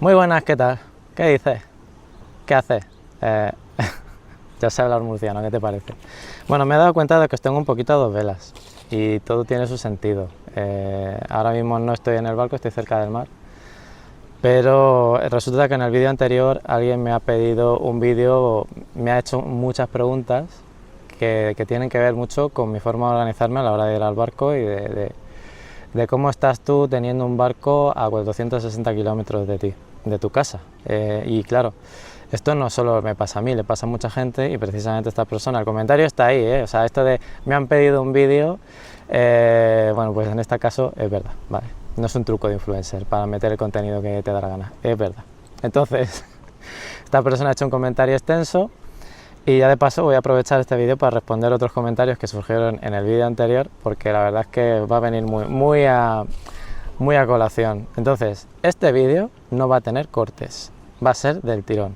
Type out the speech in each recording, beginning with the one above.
Muy buenas, ¿qué tal? ¿Qué dices? ¿Qué haces? Eh, ya sé hablar murciano, ¿qué te parece? Bueno, me he dado cuenta de que os tengo un poquito a dos velas y todo tiene su sentido. Ahora mismo no estoy en el barco, estoy cerca del mar, pero resulta que en el vídeo anterior alguien me ha pedido un vídeo, me ha hecho muchas preguntas que tienen que ver mucho con mi forma de organizarme a la hora de ir al barco y de cómo estás tú teniendo un barco a 460 kilómetros de ti, de tu casa. Y claro, esto no solo me pasa a mí, le pasa a mucha gente y precisamente esta persona, el comentario está ahí, o sea, esto de me han pedido un vídeo, bueno, pues en este caso es verdad, vale, no es un truco de influencer para meter el contenido que te da la gana, es verdad. Entonces, esta persona ha hecho un comentario extenso y ya de paso voy a aprovechar este vídeo para responder otros comentarios que surgieron en el vídeo anterior, porque la verdad es que va a venir muy a colación. Entonces, este vídeo no va a tener cortes, va a ser del tirón.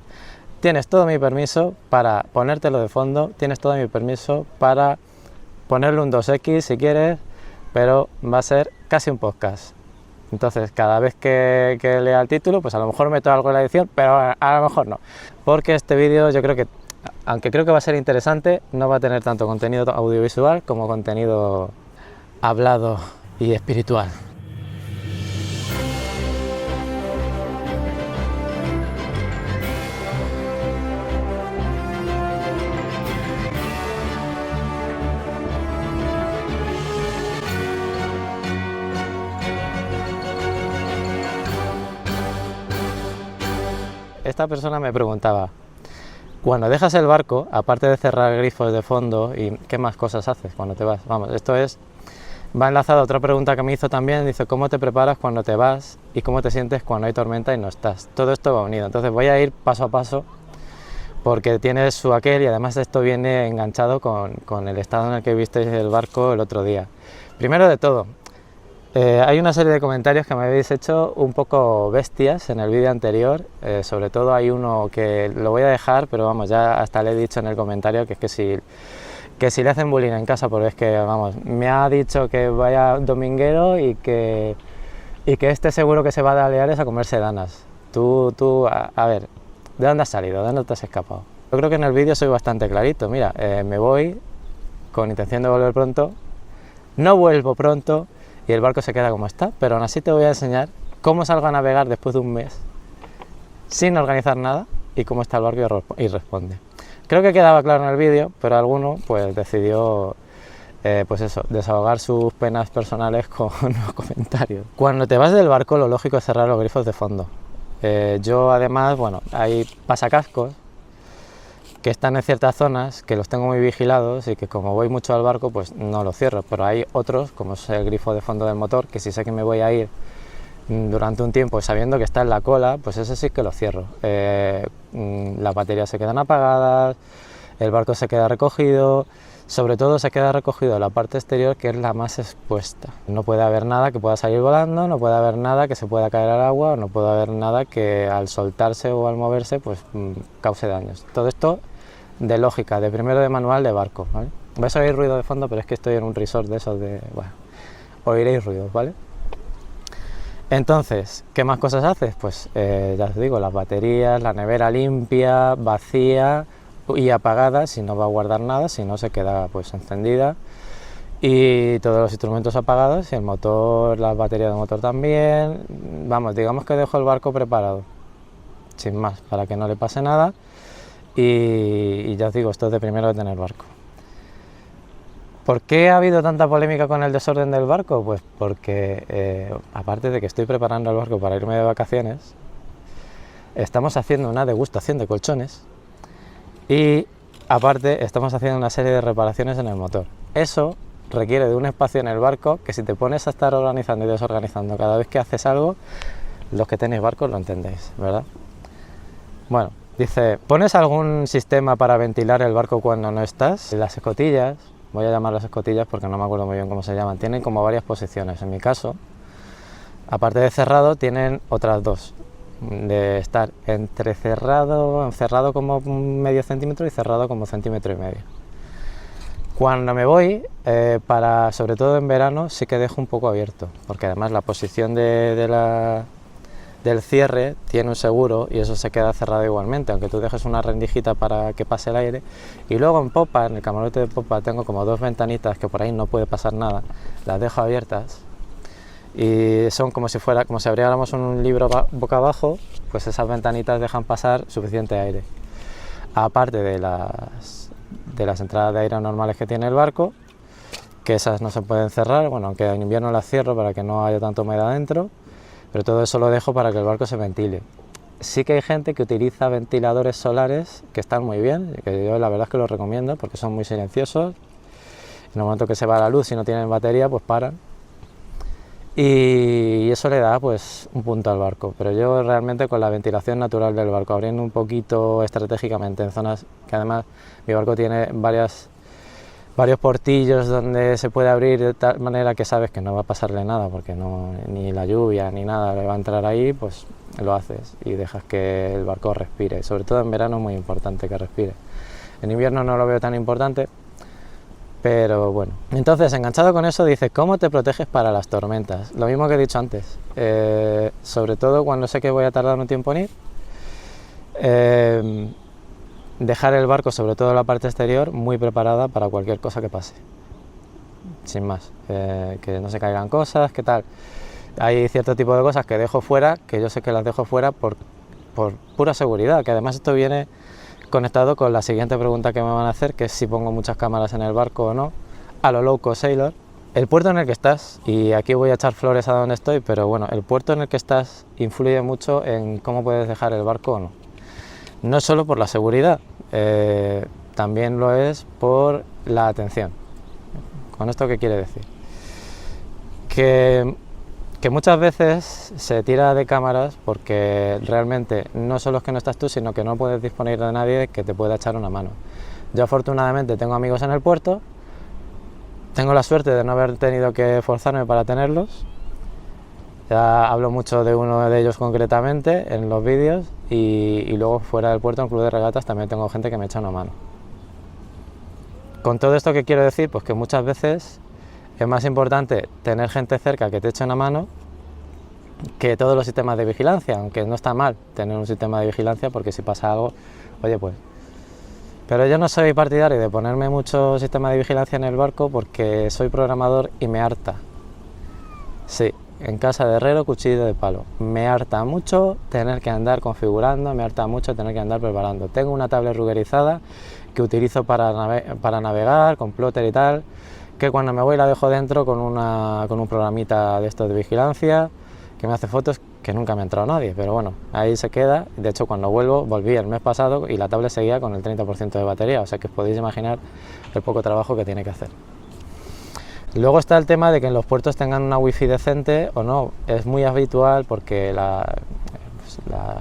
Tienes todo mi permiso para ponértelo de fondo, tienes todo mi permiso para ponerle un 2X si quieres, pero va a ser casi un podcast. Entonces, cada vez que lea el título, pues a lo mejor meto algo en la edición, pero a lo mejor no. Porque este vídeo yo creo que, aunque creo que va a ser interesante, no va a tener tanto contenido audiovisual como contenido hablado y espiritual. Esta persona me preguntaba, cuando dejas el barco, aparte de cerrar grifos de fondo, ¿y qué más cosas haces cuando te vas? Vamos, va enlazado a otra pregunta que me hizo también, dice, ¿cómo te preparas cuando te vas y cómo te sientes cuando hay tormenta y no estás? Todo esto va unido, entonces voy a ir paso a paso porque tiene su aquel y además esto viene enganchado con el estado en el que visteis el barco el otro día. Primero de todo, hay una serie de comentarios que me habéis hecho un poco bestias en el vídeo anterior, sobre todo hay uno que lo voy a dejar, pero vamos, ya hasta le he dicho en el comentario que es que si le hacen bullying en casa, porque es que, vamos, me ha dicho que vaya dominguero y que este seguro que se va a Baleares a comerse danas. A ver, ¿de dónde has salido? ¿De dónde te has escapado? Yo creo que en el vídeo soy bastante clarito, mira, me voy con intención de volver pronto, no vuelvo pronto, y el barco se queda como está, pero aún así te voy a enseñar cómo salgo a navegar después de un mes sin organizar nada y cómo está el barco y responde. Creo que quedaba claro en el vídeo, pero alguno pues decidió pues eso, desahogar sus penas personales con los comentarios. Cuando te vas del barco lo lógico es cerrar los grifos de fondo. Yo además, bueno, hay pasacascos que están en ciertas zonas, que los tengo muy vigilados y que como voy mucho al barco pues no los cierro, pero hay otros, como es el grifo de fondo del motor, que si sé que me voy a ir durante un tiempo sabiendo que está en la cola, pues ese sí que lo cierro. Las baterías se quedan apagadas, el barco se queda recogido, sobre todo se queda recogido la parte exterior, que es la más expuesta. No puede haber nada que pueda salir volando, no puede haber nada que se pueda caer al agua, no puede haber nada que al soltarse o al moverse pues cause daños. Todo esto de lógica, de primero de manual de barco, ¿vale? Vais a oír ruido de fondo, pero es que estoy en un resort de esos de... bueno, oiréis ruidos, ¿vale? Entonces, ¿qué más cosas haces? Pues ya os digo, las baterías, la nevera limpia, vacía y apagada, si no va a guardar nada, si no se queda pues encendida, y todos los instrumentos apagados y el motor, las baterías del motor también. Vamos, digamos que dejo el barco preparado, sin más, para que no le pase nada. Y ya os digo, esto es de primero de tener barco. ¿Por qué ha habido tanta polémica con el desorden del barco? Pues porque, aparte de que estoy preparando el barco para irme de vacaciones, estamos haciendo una degustación de colchones y, aparte, estamos haciendo una serie de reparaciones en el motor. Eso requiere de un espacio en el barco que si te pones a estar organizando y desorganizando cada vez que haces algo, los que tenéis barcos lo entendéis, ¿verdad? Bueno, dice, ¿pones algún sistema para ventilar el barco cuando no estás? Las escotillas, voy a llamarlas escotillas porque no me acuerdo muy bien cómo se llaman, tienen como varias posiciones. En mi caso, aparte de cerrado, tienen otras dos, de estar entre cerrado como medio centímetro y cerrado como centímetro y medio. Cuando me voy, sobre todo en verano, sí que dejo un poco abierto, porque además la posición de del cierre tiene un seguro y eso se queda cerrado igualmente, aunque tú dejes una rendijita para que pase el aire. Y luego en popa, en el camarote de popa, tengo como 2 ventanitas que por ahí no puede pasar nada, las dejo abiertas y son como si abriéramos un libro boca abajo, pues esas ventanitas dejan pasar suficiente aire. Aparte de las entradas de aire normales que tiene el barco, que esas no se pueden cerrar, bueno, aunque en invierno las cierro para que no haya tanta humedad dentro, pero todo eso lo dejo para que el barco se ventile. Sí que hay gente que utiliza ventiladores solares que están muy bien, que yo la verdad es que los recomiendo porque son muy silenciosos. En el momento que se va la luz, si no tienen batería, pues paran. Y eso le da pues un punto al barco, pero yo realmente con la ventilación natural del barco, abriendo un poquito estratégicamente en zonas que además mi barco tiene varios portillos donde se puede abrir de tal manera que sabes que no va a pasarle nada porque ni la lluvia ni nada le va a entrar ahí, pues lo haces y dejas que el barco respire. Sobre todo en verano es muy importante que respire. En invierno no lo veo tan importante, pero bueno. Entonces, enganchado con eso, dice, ¿cómo te proteges para las tormentas? Lo mismo que he dicho antes, sobre todo cuando sé que voy a tardar un tiempo en ir, dejar el barco, sobre todo la parte exterior, muy preparada para cualquier cosa que pase, sin más, que no se caigan cosas, ¿qué tal? Hay cierto tipo de cosas que dejo fuera, que yo sé que las dejo fuera por pura seguridad, que además esto viene conectado con la siguiente pregunta que me van a hacer, que es si pongo muchas cámaras en el barco o no, a lo low cost sailor. El puerto en el que estás, y aquí voy a echar flores a donde estoy, pero bueno, el puerto en el que estás influye mucho en cómo puedes dejar el barco o no. No solo por la seguridad, también lo es por la atención. ¿Con esto qué quiere decir? Que muchas veces se tira de cámaras porque realmente no solo es que no estás tú, sino que no puedes disponer de nadie que te pueda echar una mano. Yo afortunadamente tengo amigos en el puerto, tengo la suerte de no haber tenido que forzarme para tenerlos. Ya hablo mucho de uno de ellos concretamente en los vídeos y luego fuera del puerto, en club de regatas, también tengo gente que me echa una mano. Con todo esto, ¿qué quiero decir? Pues que muchas veces es más importante tener gente cerca que te eche una mano que todos los sistemas de vigilancia, aunque no está mal tener un sistema de vigilancia porque si pasa algo, oye pues. Pero yo no soy partidario de ponerme mucho sistema de vigilancia en el barco porque soy programador y me harta. Sí. En casa de herrero, cuchillo de palo. Me harta mucho tener que andar configurando, me harta mucho tener que andar preparando. Tengo una tablet ruggerizada que utilizo para navegar, con plotter y tal, que cuando me voy la dejo dentro con un programita de estos de vigilancia, que me hace fotos, que nunca me ha entrado nadie, pero bueno, ahí se queda. De hecho, cuando volví el mes pasado y la tablet seguía con el 30% de batería, o sea que os podéis imaginar el poco trabajo que tiene que hacer. Luego está el tema de que en los puertos tengan una wifi decente o no. Es muy habitual porque las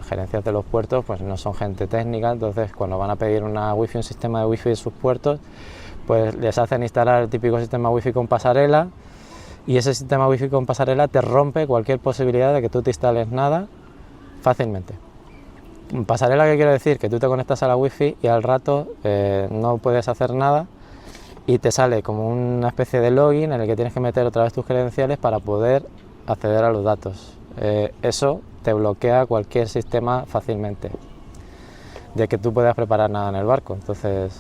gerencias de los puertos pues no son gente técnica, entonces cuando van a pedir una wifi, un sistema de wifi en sus puertos, pues les hacen instalar el típico sistema wifi con pasarela y ese sistema wifi con pasarela te rompe cualquier posibilidad de que tú te instales nada fácilmente. Pasarela, ¿qué quiero decir? Que tú te conectas a la wifi y al rato no puedes hacer nada y te sale como una especie de login en el que tienes que meter otra vez tus credenciales para poder acceder a los datos. Eso te bloquea cualquier sistema fácilmente, de que tú puedas preparar nada en el barco. Entonces,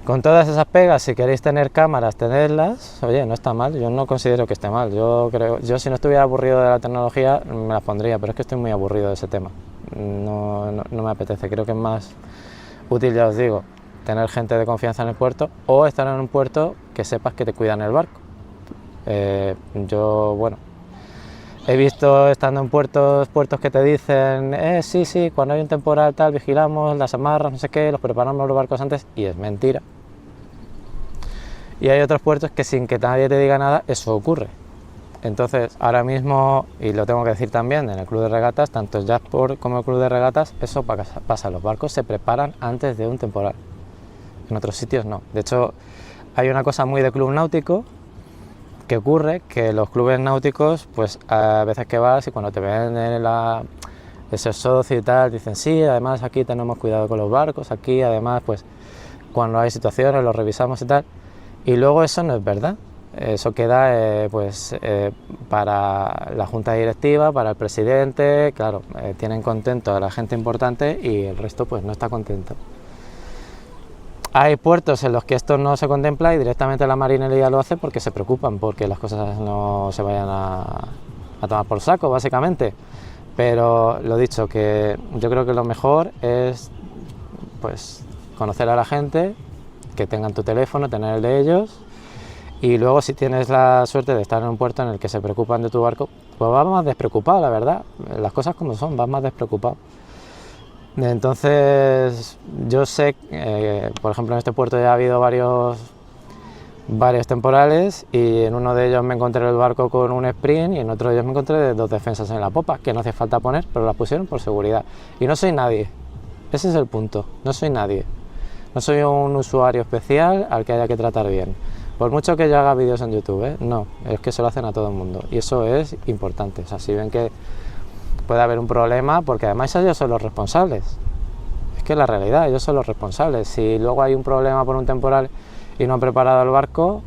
con todas esas pegas, si queréis tener cámaras, tenedlas. Oye, no está mal, yo no considero que esté mal. Yo si no estuviera aburrido de la tecnología me las pondría, pero es que estoy muy aburrido de ese tema. No me apetece, creo que es más útil, ya os digo, tener gente de confianza en el puerto o estar en un puerto que sepas que te cuidan el barco. Yo, bueno, he visto estando en puertos que te dicen sí, cuando hay un temporal tal, vigilamos las amarras, no sé qué, los preparamos los barcos antes, y es mentira. Y hay otros puertos que sin que nadie te diga nada, eso ocurre. Entonces, ahora mismo, y lo tengo que decir también, en el club de regatas, tanto el Jackport como el club de regatas, eso pasa, los barcos se preparan antes de un temporal. En otros sitios no. De hecho, hay una cosa muy de club náutico que ocurre, que los clubes náuticos, pues a veces que vas y cuando te ven en ese socio y tal, dicen sí, además aquí tenemos cuidado con los barcos, aquí además pues cuando hay situaciones los revisamos y tal, y luego eso no es verdad. eso queda para la junta directiva, para el presidente, claro, tienen contento a la gente importante y el resto pues no está contento. Hay puertos en los que esto no se contempla y directamente la marinería lo hace porque se preocupan, porque las cosas no se vayan a tomar por saco, básicamente. Pero lo dicho, que yo creo que lo mejor es pues conocer a la gente, que tengan tu teléfono, tener el de ellos, y luego si tienes la suerte de estar en un puerto en el que se preocupan de tu barco, pues vas más despreocupado, la verdad, las cosas como son, vas más despreocupado. Entonces yo sé, por ejemplo, en este puerto ya ha habido varios temporales y en uno de ellos me encontré el barco con un sprint y en otro de ellos me encontré 2 defensas en la popa, que no hacía falta poner, pero las pusieron por seguridad. Y no soy nadie, ese es el punto, no soy nadie. No soy un usuario especial al que haya que tratar bien. Por mucho que yo haga vídeos en YouTube, no, es que se lo hacen a todo el mundo y eso es importante. O sea, si ven que puede haber un problema, porque además ellos son los responsables. Es que la realidad, ellos son los responsables. Si luego hay un problema por un temporal y no han preparado el barco,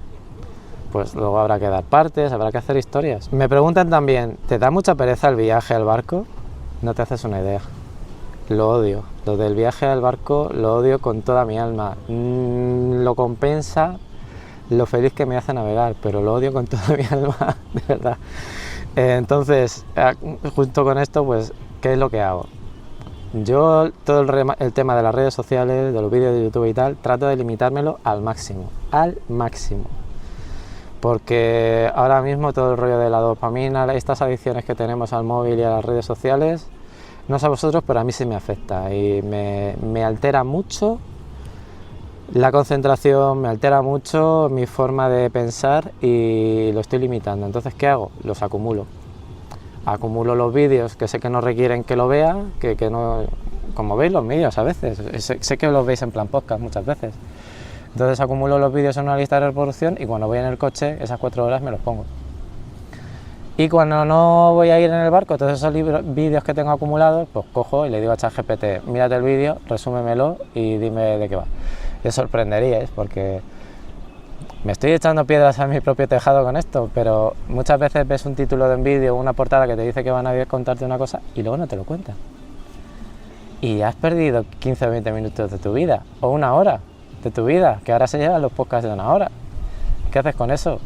pues luego habrá que dar partes, habrá que hacer historias. Me preguntan también, ¿te da mucha pereza el viaje al barco? No te haces una idea. Lo odio. Lo del viaje al barco lo odio con toda mi alma. Lo compensa lo feliz que me hace navegar, pero lo odio con toda mi alma, de verdad. Entonces, junto con esto, pues, ¿qué es lo que hago? Yo todo el tema de las redes sociales, de los vídeos de YouTube y tal, trato de limitármelo al máximo, porque ahora mismo todo el rollo de la dopamina, estas adicciones que tenemos al móvil y a las redes sociales, no sé a vosotros, pero a mí sí me afecta y me altera mucho la concentración, me altera mucho mi forma de pensar y lo estoy limitando. Entonces, ¿qué hago? Los acumulo. Acumulo los vídeos que sé que no requieren que lo vea, que no, como veis los míos a veces, sé que los veis en plan podcast muchas veces. Entonces acumulo los vídeos en una lista de reproducción y cuando voy en el coche, esas 4 horas me los pongo. Y cuando no voy a ir en el barco, todos esos vídeos que tengo acumulados, pues cojo y le digo a ChatGPT, mírate el vídeo, resúmemelo y dime de qué va. Y os sorprenderíais porque me estoy echando piedras a mi propio tejado con esto, pero muchas veces ves un título de un vídeo o una portada que te dice que van a contarte una cosa y luego no te lo cuentan. Y has perdido 15 o 20 minutos de tu vida, o 1 hora de tu vida, que ahora se llevan los podcasts de 1 hora. ¿Qué haces con eso?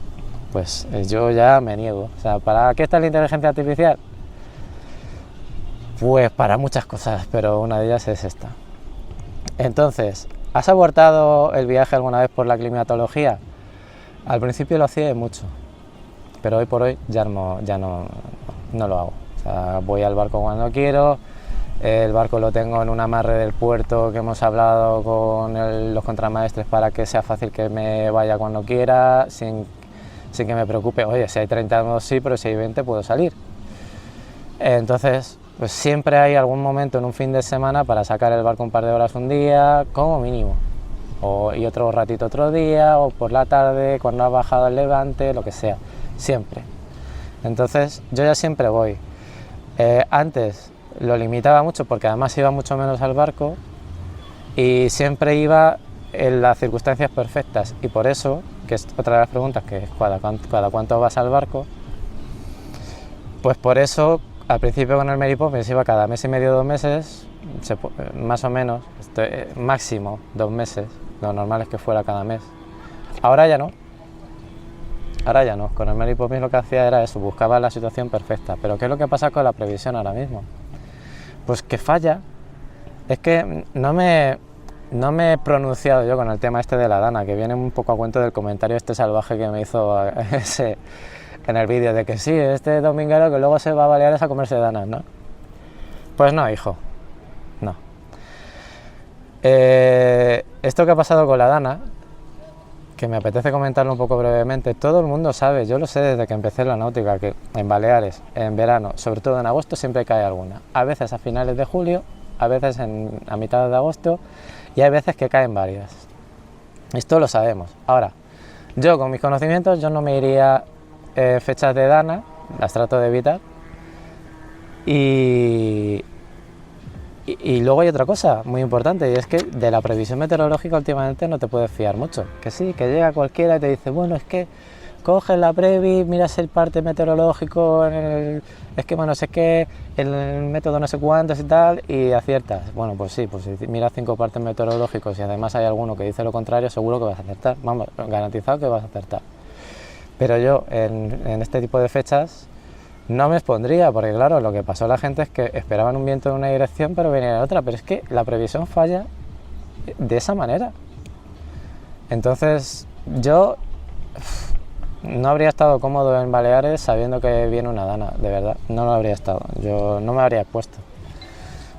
Pues yo ya me niego. O sea, ¿para qué está la inteligencia artificial? Pues para muchas cosas, pero una de ellas es esta. Entonces, ¿has abortado el viaje alguna vez por la climatología? Al principio lo hacía mucho, pero hoy por hoy ya no lo hago. O sea, voy al barco cuando quiero, el barco lo tengo en un amarre del puerto que hemos hablado con los contramaestres para que sea fácil que me vaya cuando quiera, sin que me preocupe, oye, si hay 30 grados sí, pero si hay 20 puedo salir. Entonces, pues siempre hay algún momento en un fin de semana para sacar el barco un par de horas un día, como mínimo. Y otro ratito otro día, o por la tarde, cuando ha bajado el levante, lo que sea, siempre. Entonces, yo ya siempre voy. Antes lo limitaba mucho porque además iba mucho menos al barco y siempre iba en las circunstancias perfectas y por eso, que es otra de las preguntas, que es cada cuánto vas al barco, pues por eso al principio con el Mary Poppins iba cada mes y medio, 2 meses, más o menos, máximo 2 meses, lo normal es que fuera cada mes. Ahora ya no, con el Mary Poppins lo que hacía era eso, buscaba la situación perfecta. Pero ¿qué es lo que pasa con la previsión ahora mismo? Pues que falla. Es que no me he pronunciado yo con el tema este de la Dana, que viene un poco a cuento del comentario este salvaje que me hizo en el vídeo de que sí, este dominguero que luego se va a Baleares a comerse danas, ¿no? Pues no, hijo, no. Esto que ha pasado con la Dana, que me apetece comentarlo un poco brevemente, todo el mundo sabe, yo lo sé desde que empecé la náutica, que en Baleares, en verano, sobre todo en agosto, siempre cae alguna. A veces a finales de julio, a veces a mitad de agosto y hay veces que caen varias. Esto lo sabemos. Ahora, yo con mis conocimientos, yo no me iría fechas de Dana, las trato de evitar. Y luego hay otra cosa muy importante y es que de la previsión meteorológica últimamente no te puedes fiar mucho. Que sí, que llega cualquiera y te dice, bueno, es que coges la Previs, miras el parte meteorológico en el esquema no sé qué, en el método no sé cuántos y tal, y aciertas. Bueno, pues sí, pues si miras 5 partes meteorológicos y además hay alguno que dice lo contrario, seguro que vas a acertar, vamos, garantizado que vas a acertar. Pero yo en este tipo de fechas no me expondría, porque claro, lo que pasó a la gente es que esperaban un viento en una dirección pero venía en otra, pero es que la previsión falla de esa manera. Entonces yo no habría estado cómodo en Baleares sabiendo que viene una dana, de verdad, no lo habría estado, yo no me habría expuesto.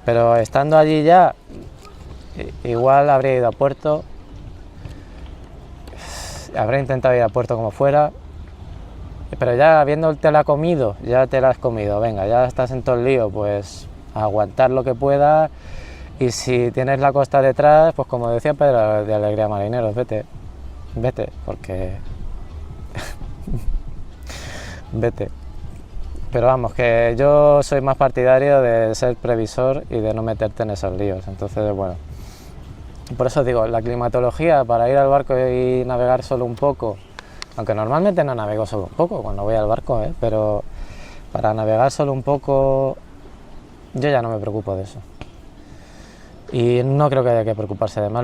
Pero estando allí ya, igual habría ido a puerto, habría intentado ir a puerto como fuera, pero ya habiéndote comido, ya te la has comido, venga, ya estás en todo el lío, pues aguantar lo que puedas, y si tienes la costa detrás, pues como decía Pedro de Alegría Marineros, vete, porque vete. Pero vamos, que yo soy más partidario de ser previsor y de no meterte en esos líos, entonces bueno, por eso digo, la climatología para ir al barco y navegar solo un poco, aunque normalmente no navego solo un poco cuando voy al barco, pero para navegar solo un poco yo ya no me preocupo de eso. Y no creo que haya que preocuparse, además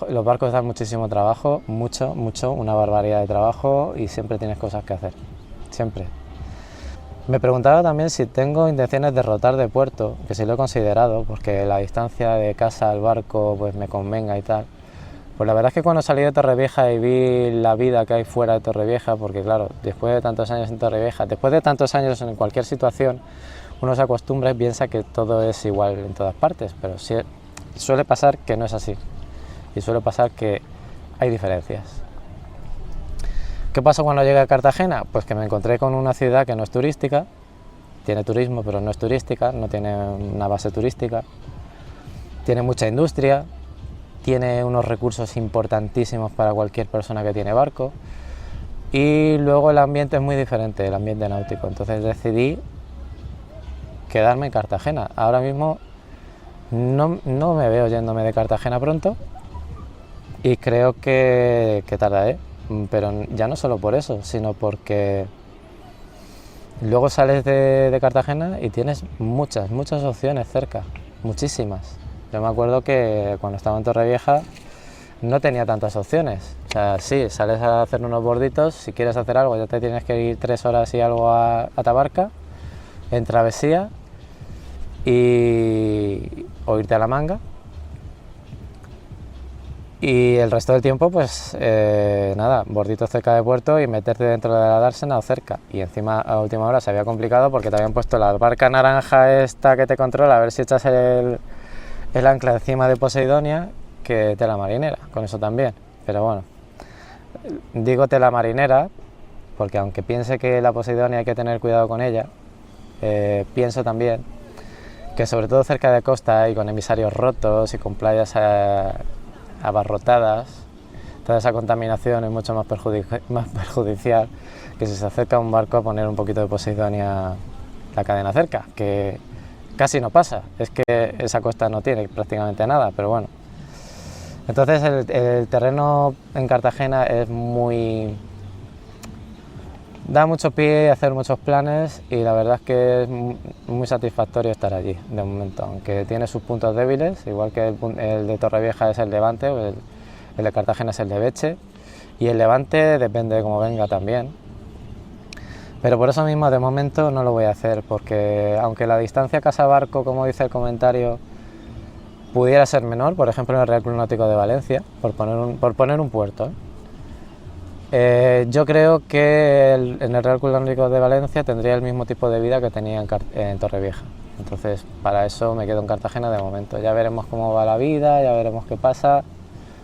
los barcos dan muchísimo trabajo, mucho, una barbaridad de trabajo y siempre tienes cosas que hacer, siempre. Me preguntaba también si tengo intenciones de rotar de puerto, que sí lo he considerado, porque la distancia de casa al barco pues me convenga y tal. Pues la verdad es que cuando salí de Torrevieja y vi la vida que hay fuera de Torrevieja, porque claro, después de tantos años en Torrevieja, después de tantos años en cualquier situación, uno se acostumbra y piensa que todo es igual en todas partes, pero sí, suele pasar que no es así, y suele pasar que hay diferencias. ¿Qué pasó cuando llegué a Cartagena? Pues que me encontré con una ciudad que no es turística, tiene turismo pero no es turística, no tiene una base turística, tiene mucha industria, tiene unos recursos importantísimos para cualquier persona que tiene barco, y luego el ambiente es muy diferente, el ambiente náutico, entonces decidí quedarme en Cartagena. Ahora mismo no me veo yéndome de Cartagena pronto y creo que tardaré, pero ya no solo por eso, sino porque luego sales de Cartagena y tienes muchas opciones cerca, muchísimas. Yo me acuerdo que cuando estaba en Torrevieja no tenía tantas opciones. O sea, sí, sales a hacer unos borditos, si quieres hacer algo ya te tienes que ir 3 horas y algo a Tabarca, en travesía, o irte a La Manga. Y el resto del tiempo, pues nada, borditos cerca de puerto y meterte dentro de la dársena o cerca. Y encima a última hora se había complicado porque te habían puesto la barca naranja esta que te controla, a ver si echas el ancla encima de Poseidonia, que tela marinera, con eso también. Pero bueno, digo tela marinera porque aunque piense que la Poseidonia hay que tener cuidado con ella, pienso también que sobre todo cerca de costa y con emisarios rotos y con playas abarrotadas, toda esa contaminación es mucho más perjudicial que si se acerca un barco a poner un poquito de Poseidonia la cadena cerca, que casi no pasa, es que esa costa no tiene prácticamente nada, pero bueno. Entonces el terreno en Cartagena es da mucho pie a hacer muchos planes y la verdad es que es muy satisfactorio estar allí de momento, aunque tiene sus puntos débiles, igual que el de Torrevieja es el Levante, el de Cartagena es el de Beche, y el Levante depende de cómo venga también. Pero por eso mismo de momento no lo voy a hacer, porque aunque la distancia casa-barco, como dice el comentario, pudiera ser menor, por ejemplo en el Real Club Náutico de Valencia, por poner un puerto, yo creo que en el Real Club Náutico de Valencia tendría el mismo tipo de vida que tenía en Torrevieja. Entonces, para eso me quedo en Cartagena de momento. Ya veremos cómo va la vida, ya veremos qué pasa.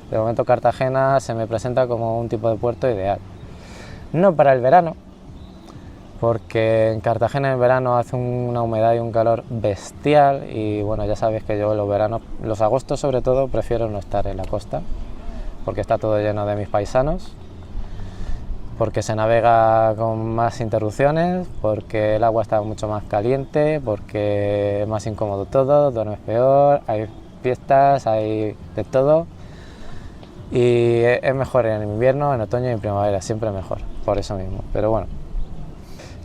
De momento Cartagena se me presenta como un tipo de puerto ideal. No para el verano, porque en Cartagena en verano hace una humedad y un calor bestial y bueno, ya sabéis que yo los veranos, los agostos sobre todo, prefiero no estar en la costa, porque está todo lleno de mis paisanos, porque se navega con más interrupciones, porque el agua está mucho más caliente, porque es más incómodo todo, duermes peor, hay fiestas, hay de todo y es mejor en invierno, en otoño y en primavera, siempre mejor. por eso mismo. Pero bueno,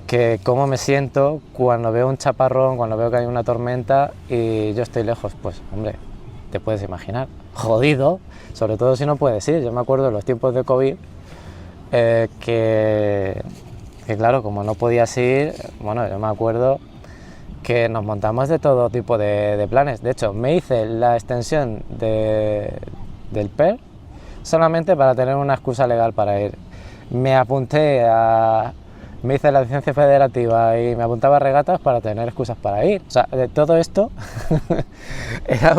que cómo me siento cuando veo un chaparrón, cuando veo que hay una tormenta y yo estoy lejos, pues hombre, te puedes imaginar, jodido, sobre todo si no puedes ir. Yo me acuerdo de los tiempos de COVID, que claro, como no podías ir, bueno, yo me acuerdo que nos montamos de todo tipo de planes. De hecho, me hice la extensión del PER solamente para tener una excusa legal para ir. Me hice la licencia federativa y me apuntaba a regatas para tener excusas para ir. O sea, de todo esto era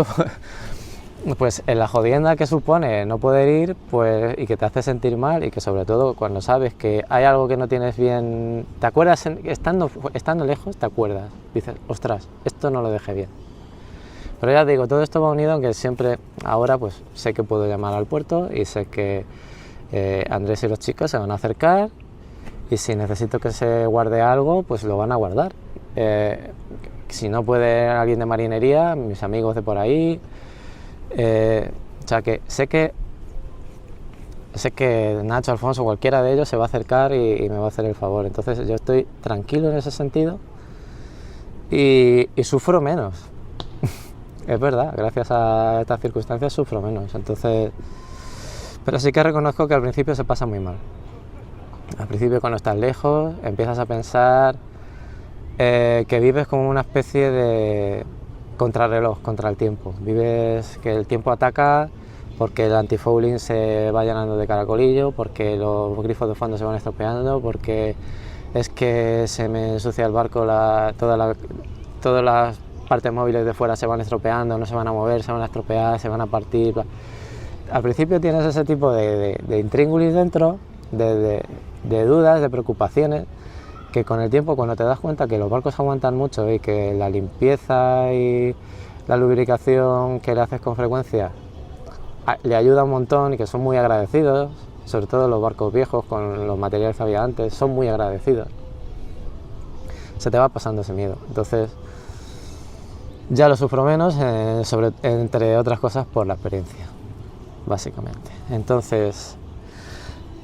pues en la jodienda que supone no poder ir, pues, y que te hace sentir mal, y que sobre todo cuando sabes que hay algo que no tienes bien, te acuerdas, estando lejos te acuerdas, dices, ostras, esto no lo dejé bien. Pero ya te digo, todo esto va unido en que siempre, ahora pues sé que puedo llamar al puerto y sé que Andrés y los chicos se van a acercar, y si necesito que se guarde algo, pues lo van a guardar. Si no puede alguien de marinería, mis amigos de por ahí. O sea que sé que Nacho, Alfonso, cualquiera de ellos se va a acercar y me va a hacer el favor. Entonces yo estoy tranquilo en ese sentido y sufro menos. Es verdad, gracias a estas circunstancias sufro menos. Entonces, pero sí que reconozco que al principio se pasa muy mal. Al principio, cuando estás lejos, empiezas a pensar que vives como una especie de contrarreloj, contra el tiempo. Vives que el tiempo ataca porque el antifouling se va llenando de caracolillo, porque los grifos de fondo se van estropeando, porque es que se me ensucia el barco, todas las partes móviles de fuera se van estropeando, no se van a mover, se van a estropear, se van a partir. Al principio tienes ese tipo de intríngulis dentro, de dudas, de preocupaciones, que con el tiempo, cuando te das cuenta que los barcos aguantan mucho y que la limpieza y la lubricación que le haces con frecuencia le ayuda un montón y que son muy agradecidos, sobre todo los barcos viejos con los materiales que había antes, son muy agradecidos, se te va pasando ese miedo. Entonces ya lo sufro menos, entre otras cosas por la experiencia, básicamente. Entonces,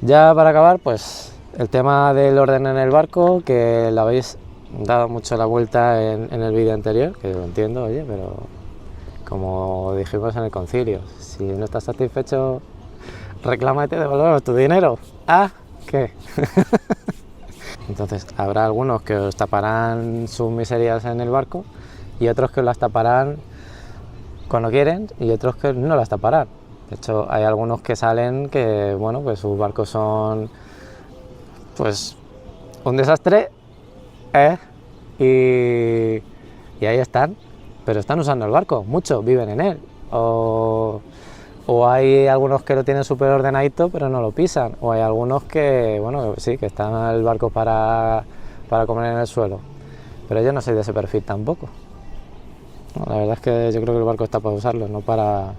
ya para acabar, pues el tema del orden en el barco, que le habéis dado mucho la vuelta en el vídeo anterior, que lo entiendo, oye, pero como dijimos en el concilio, si no estás satisfecho, reclama y te devolvemos tu dinero. ¿Ah? ¿Qué? Entonces habrá algunos que os taparán sus miserias en el barco y otros que las taparán cuando quieren y otros que no las taparán. De hecho, hay algunos que salen que, bueno, pues sus barcos son pues un desastre, y ahí están, pero están usando el barco, muchos viven en él, o hay algunos que lo tienen súper ordenadito pero no lo pisan, o hay algunos que, bueno, sí, que están en el barco para comer en el suelo, pero yo no soy de ese perfil tampoco. No, la verdad es que yo creo que el barco está para usarlo, no para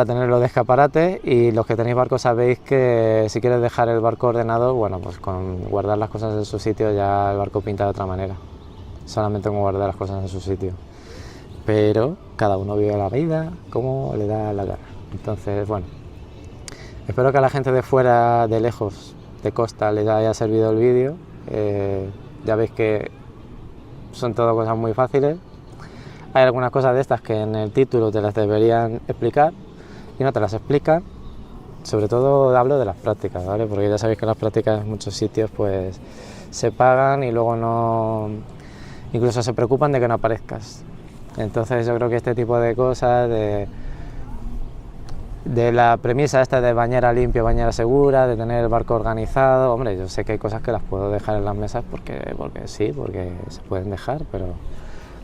tenerlo de escaparate, y los que tenéis barco sabéis que si quieres dejar el barco ordenado, bueno, pues con guardar las cosas en su sitio ya el barco pinta de otra manera, solamente con guardar las cosas en su sitio, pero cada uno vive la vida como le da la gana. Entonces, bueno, espero que a la gente de fuera, de lejos, de costa, les haya servido el vídeo. Ya veis que son todo cosas muy fáciles. Hay algunas cosas de estas que en el título te las deberían explicar y no te las explican. Sobre todo hablo de las prácticas, ¿vale? Porque ya sabéis que las prácticas en muchos sitios pues se pagan y luego no, incluso se preocupan de que no aparezcas. Entonces yo creo que este tipo de cosas, de la premisa esta de bañera limpia, bañera segura, de tener el barco organizado, hombre, yo sé que hay cosas que las puedo dejar en las mesas porque sí, porque se pueden dejar, pero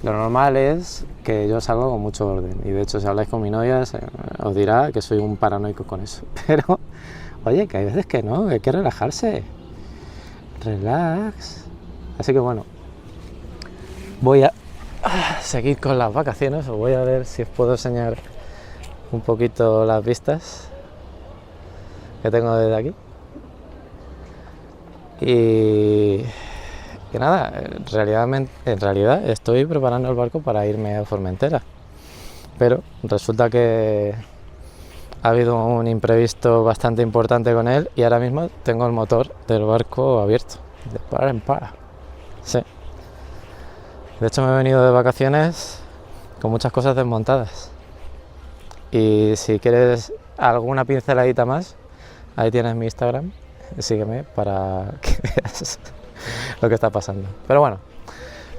lo normal es que yo salgo con mucho orden, y de hecho si habláis con mi novia os dirá que soy un paranoico con eso, pero oye, que hay veces que no, que hay que relajarse, relax. Así que bueno, voy a seguir con las vacaciones, os voy a ver si os puedo enseñar un poquito las vistas que tengo desde aquí. Y nada, en realidad estoy preparando el barco para irme a Formentera, pero resulta que ha habido un imprevisto bastante importante con él y ahora mismo tengo el motor del barco abierto, de par en par. Sí. De hecho me he venido de vacaciones con muchas cosas desmontadas. Y si quieres alguna pinceladita más, ahí tienes mi Instagram, sígueme para que veas lo que está pasando. Pero bueno,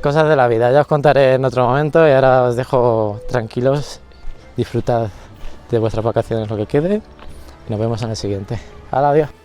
cosas de la vida, ya os contaré en otro momento y ahora os dejo tranquilos, disfrutad de vuestras vacaciones lo que quede y nos vemos en el siguiente. ¡Hala, adiós!